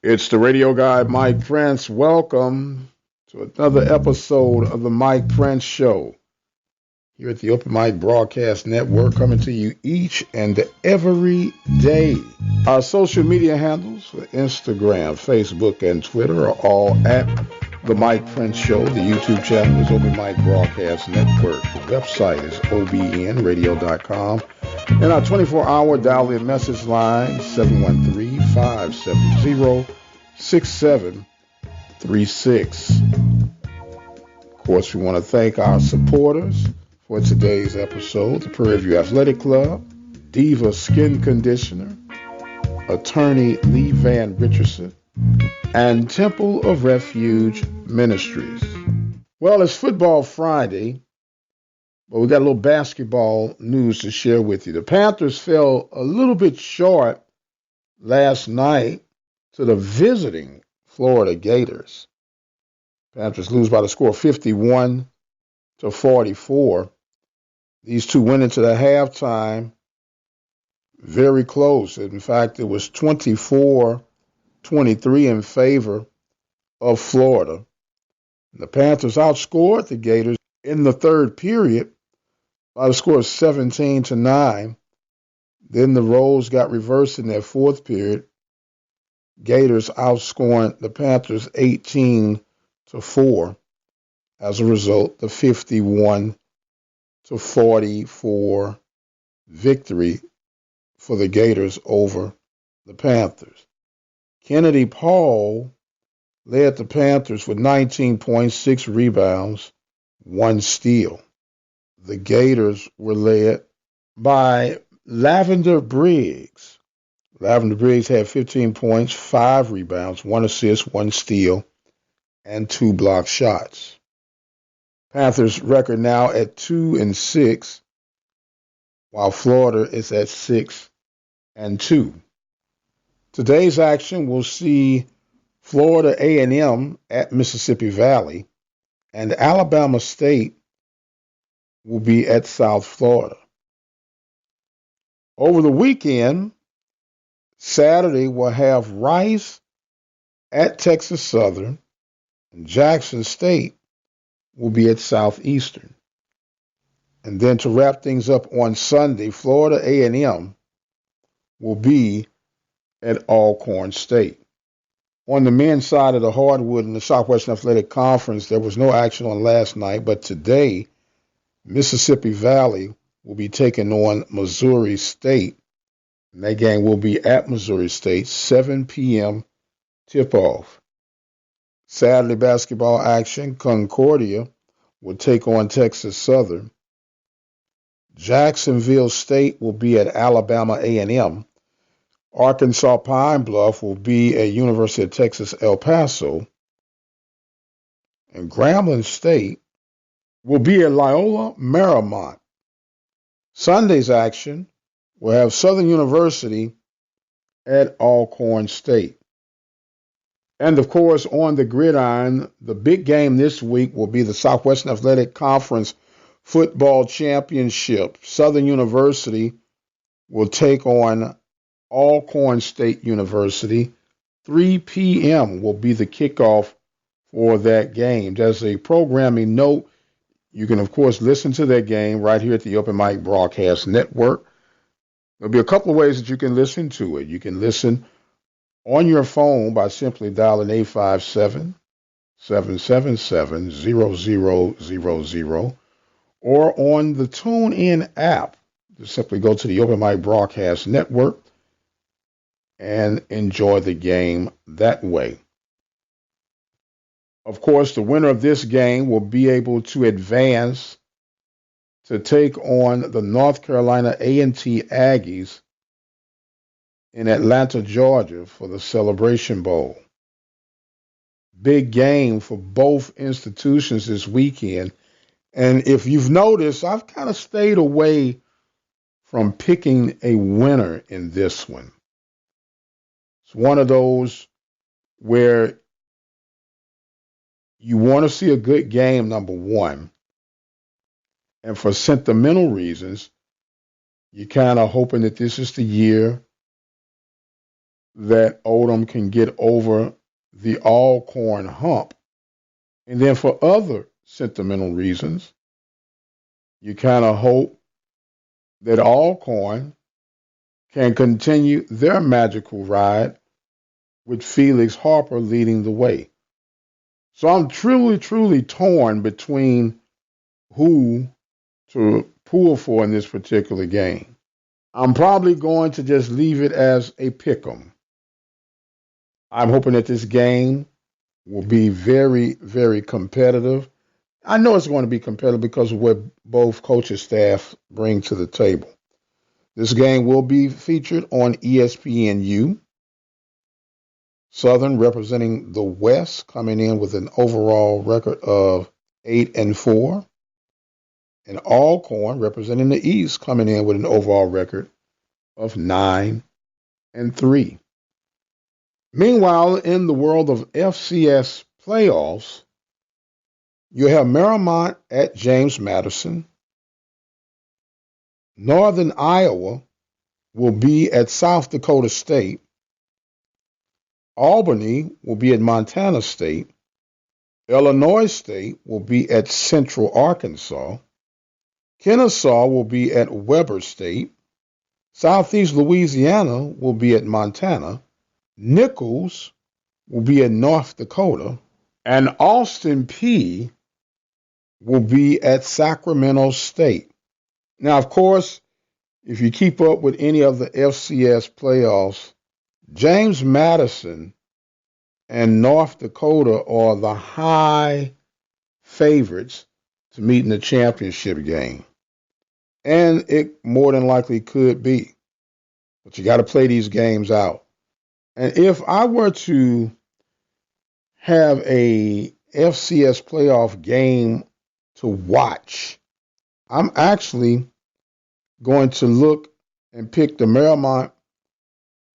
It's the radio guy, Mike Prince. Welcome to another episode of the Mike Prince Show here at the Open Mic Broadcast Network, coming to you each and every day. Our social media handles for Instagram, Facebook, and Twitter are all at the Mike Prince Show. The YouTube channel is Open Mic Broadcast Network. The website is obnradio.com. And our 24-hour dial-in message line, 713-570-6736. Of course, we want to thank our supporters for today's episode: the Prairie View Athletic Club, Diva Skin Conditioner, attorney Lee Van Richardson, and Temple of Refuge Ministries. Well, it's Football Friday, but we got a little basketball news to share with you. The Panthers fell a little bit short last night to the visiting Florida Gators. Panthers lose by the score of 51-44. These two went into the halftime very close. In fact, it was 24-23 in favor of Florida. The Panthers outscored the Gators in the third period by the score of 17-9. Then the roles got reversed in that fourth period. Gators outscoring the Panthers 18-4. As a result, the 51-44 victory for the Gators over the Panthers. Kennedy Paul led the Panthers with 19 points, 6 rebounds, 1 steal. The Gators were led by Lavender Briggs. Lavender Briggs had 15 points, 5 rebounds, 1 assist, 1 steal, and 2 blocked shots. Panthers record now at 2-6, while Florida is at 6-2. Today's action will see Florida A&M at Mississippi Valley, and Alabama State will be at South Florida. Over the weekend, Saturday, we'll have Rice at Texas Southern, and Jackson State will be at Southeastern. And then to wrap things up on Sunday, Florida A&M will be at Alcorn State. On the men's side of the hardwood in the Southwestern Athletic Conference, there was no action on last night, but today, Mississippi Valley will be taking on Missouri State. And that game will be at Missouri State, 7 p.m. tip-off. Saturday basketball action, Concordia will take on Texas Southern. Jacksonville State will be at Alabama A&M. Arkansas Pine Bluff will be at University of Texas El Paso. And Grambling State will be at Loyola Marymount. Sunday's action will have Southern University at Alcorn State. And, of course, on the gridiron, the big game this week will be the Southwestern Athletic Conference Football Championship. Southern University will take on Alcorn State University. 3 p.m. will be the kickoff for that game. As a programming note, you can, of course, listen to that game right here at the Open Mic Broadcast Network. There'll be a couple of ways that you can listen to it. You can listen on your phone by simply dialing 857-777-0000, or on the TuneIn app. Just simply go to the Open Mic Broadcast Network and enjoy the game that way. Of course, the winner of this game will be able to advance to take on the North Carolina A&T Aggies in Atlanta, Georgia for the Celebration Bowl. Big game for both institutions this weekend. And if you've noticed, I've kind of stayed away from picking a winner in this one. It's one of those where you want to see a good game, number one. And for sentimental reasons, you're kind of hoping that this is the year that Odom can get over the Alcorn hump. And then for other sentimental reasons, you kind of hope that Alcorn can continue their magical ride with Felix Harper leading the way. So I'm truly, truly torn between who to pull for in this particular game. I'm probably going to just leave it as a pick 'em. I'm hoping that this game will be very, very competitive. I know it's going to be competitive because of what both coaches' staff bring to the table. This game will be featured on ESPNU. Southern representing the West coming in with an overall record of 8-4. And Alcorn representing the East coming in with an overall record of 9-3. Meanwhile, in the world of FCS playoffs, you have Marymount at James Madison. Northern Iowa will be at South Dakota State. Albany will be at Montana State. Illinois State will be at Central Arkansas. Kennesaw will be at Weber State. Southeast Louisiana will be at Montana. Nichols will be at North Dakota. And Austin Peay will be at Sacramento State. Now, of course, if you keep up with any of the FCS playoffs, James Madison and North Dakota are the high favorites to meet in the championship game. And it more than likely could be. But you got to play these games out. And if I were to have a FCS playoff game to watch, I'm actually going to look and pick the Marymount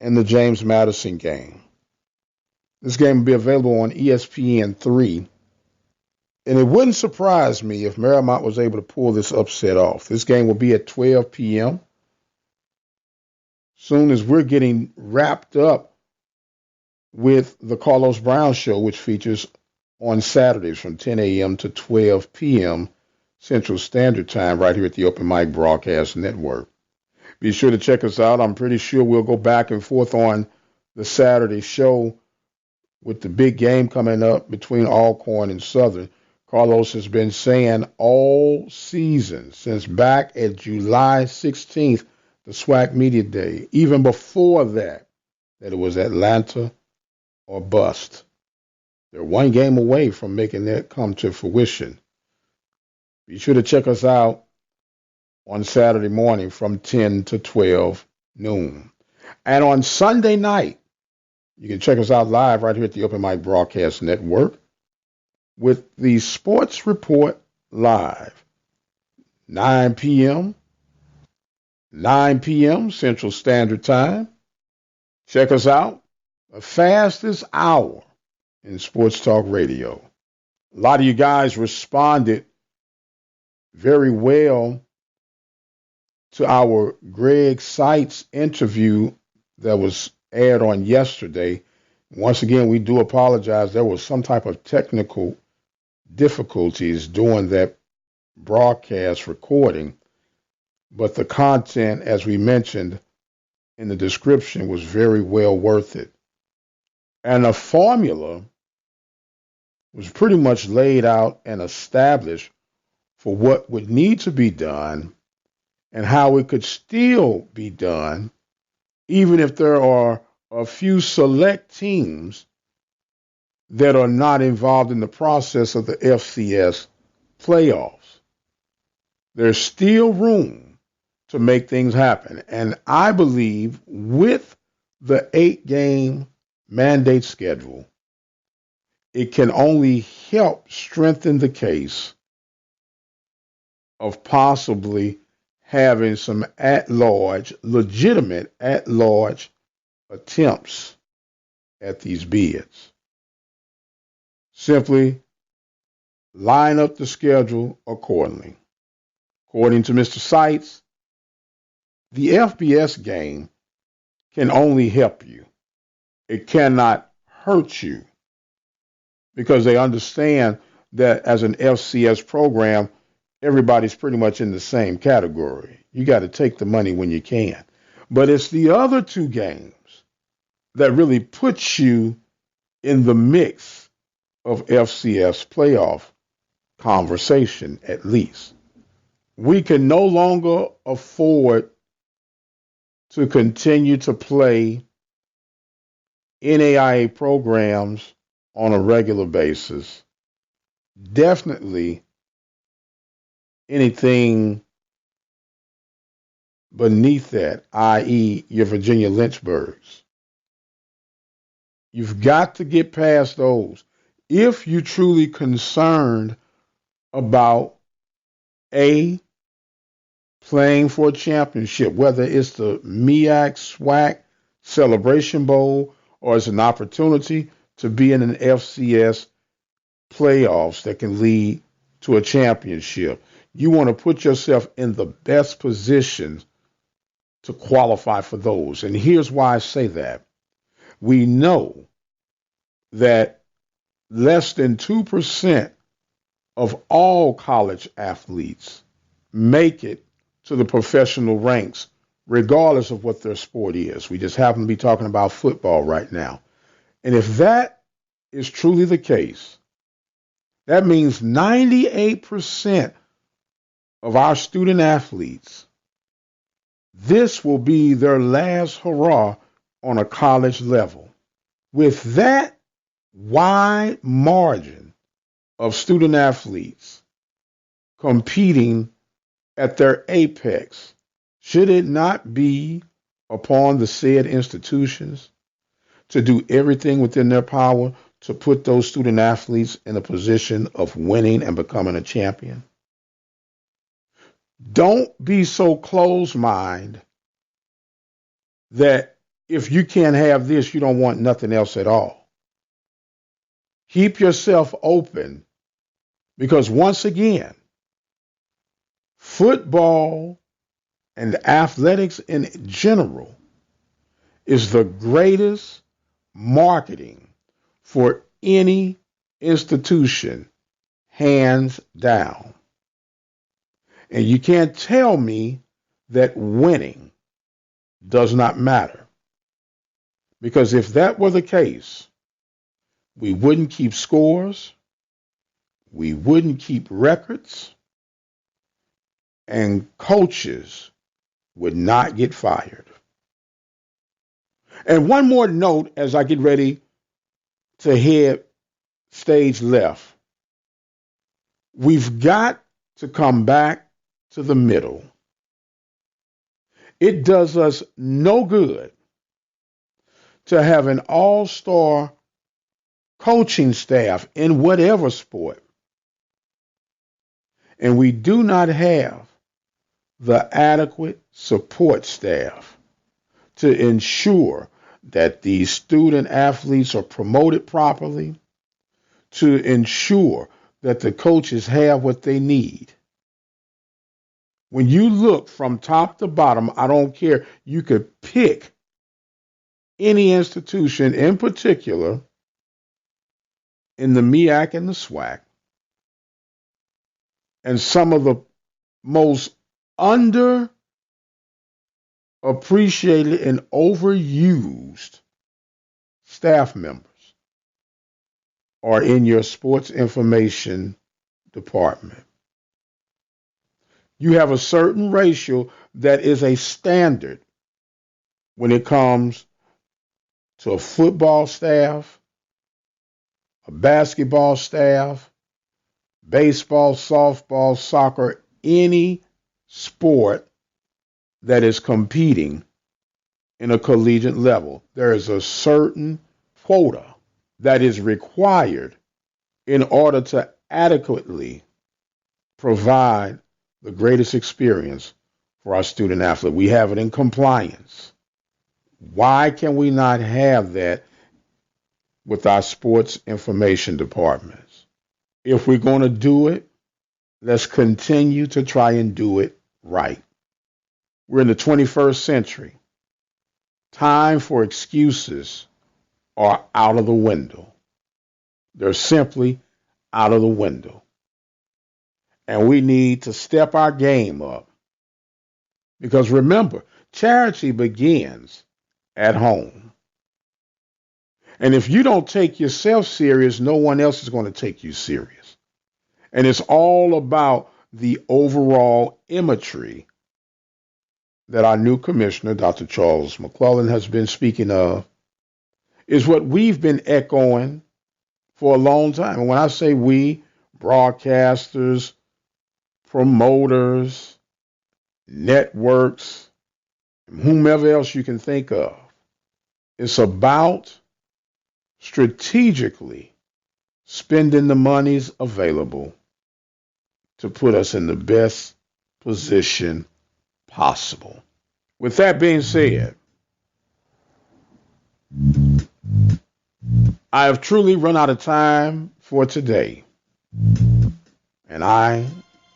and the James Madison game. This game will be available on ESPN3. And it wouldn't surprise me if Marymount was able to pull this upset off. This game will be at 12 p.m. Soon as we're getting wrapped up with the Carlos Brown Show, which features on Saturdays from 10 a.m. to 12 p.m. Central Standard Time right here at the Open Mic Broadcast Network. Be sure to check us out. I'm pretty sure we'll go back and forth on the Saturday show with the big game coming up between Alcorn and Southern. Carlos has been saying all season, since back at July 16th, the SWAC Media Day, even before that it was Atlanta or bust. They're one game away from making that come to fruition. Be sure to check us out on Saturday morning from 10 to 12 noon. And on Sunday night, you can check us out live right here at the Open Mic Broadcast Network with the Sports Report Live, 9 p.m. Central Standard Time. Check us out, the fastest hour in sports talk radio. A lot of you guys responded very well to our Greg Seitz interview that was aired on yesterday. Once again, we do apologize. There was some type of technical difficulties during that broadcast recording, but the content, as we mentioned in the description, was very well worth it. And the formula was pretty much laid out and established for what would need to be done and how it could still be done, even if there are a few select teams that are not involved in the process of the FCS playoffs. There's still room to make things happen. And I believe with the 8-game mandate schedule, it can only help strengthen the case of possibly having some legitimate at-large attempts at these bids. Simply line up the schedule accordingly. According to Mr. Seitz, the FBS game can only help you. It cannot hurt you because they understand that as an FCS program, everybody's pretty much in the same category. You got to take the money when you can. But it's the other two games that really puts you in the mix of FCS playoff conversation, at least. We can no longer afford to continue to play NAIA programs on a regular basis. Definitely anything beneath that, i.e., your Virginia Lynchburgs. You've got to get past those if you're truly concerned about A, playing for a championship, whether it's the MEAC, SWAC, Celebration Bowl, or it's an opportunity to be in an FCS playoffs that can lead to a championship. You want to put yourself in the best position to qualify for those. And here's why I say that. We know that less than 2% of all college athletes make it to the professional ranks, regardless of what their sport is. We just happen to be talking about football right now. And if that is truly the case, that means 98% of our student athletes, this will be their last hurrah on a college level. With that wide margin of student athletes competing at their apex, should it not be upon the said institutions to do everything within their power to put those student athletes in a position of winning and becoming a champion? Don't be so close-minded that if you can't have this, you don't want nothing else at all. Keep yourself open because once again, football and athletics in general is the greatest marketing for any institution, hands down. And you can't tell me that winning does not matter. Because if that were the case, we wouldn't keep scores, we wouldn't keep records, and coaches would not get fired. And one more note as I get ready to head stage left. We've got to come back to the middle. It does us no good to have an all-star coaching staff in whatever sport, and we do not have the adequate support staff to ensure that these student athletes are promoted properly, to ensure that the coaches have what they need. When you look from top to bottom, I don't care, you could pick any institution in particular in the MEAC and the SWAC, and some of the most underappreciated and overused staff members are in your sports information department. You have a certain ratio that is a standard when it comes to a football staff, a basketball staff, baseball, softball, soccer, any sport that is competing in a collegiate level. There is a certain quota that is required in order to adequately provide the greatest experience for our student athlete. We have it in compliance. Why can we not have that with our sports information departments? If we're going to do it, let's continue to try and do it right. We're in the 21st century. Time for excuses are out of the window. They're simply out of the window. And we need to step our game up. Because remember, charity begins at home. And if you don't take yourself serious, no one else is going to take you serious. And it's all about the overall imagery that our new commissioner, Dr. Charles McClellan, has been speaking of, is what we've been echoing for a long time. And when I say we, broadcasters, promoters, networks, whomever else you can think of, it's about strategically spending the monies available to put us in the best position possible. With that being said, I have truly run out of time for today, and I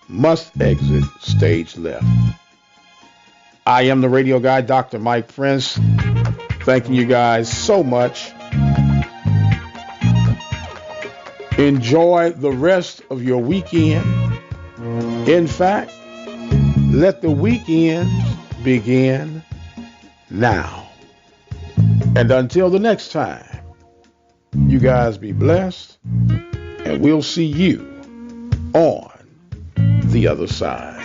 must exit stage left. I am the radio guy, Dr. Mike Prince, thanking you guys so much. Enjoy the rest of your weekend. In fact, let the weekends begin now. And until the next time, you guys be blessed, and we'll see you on the other side.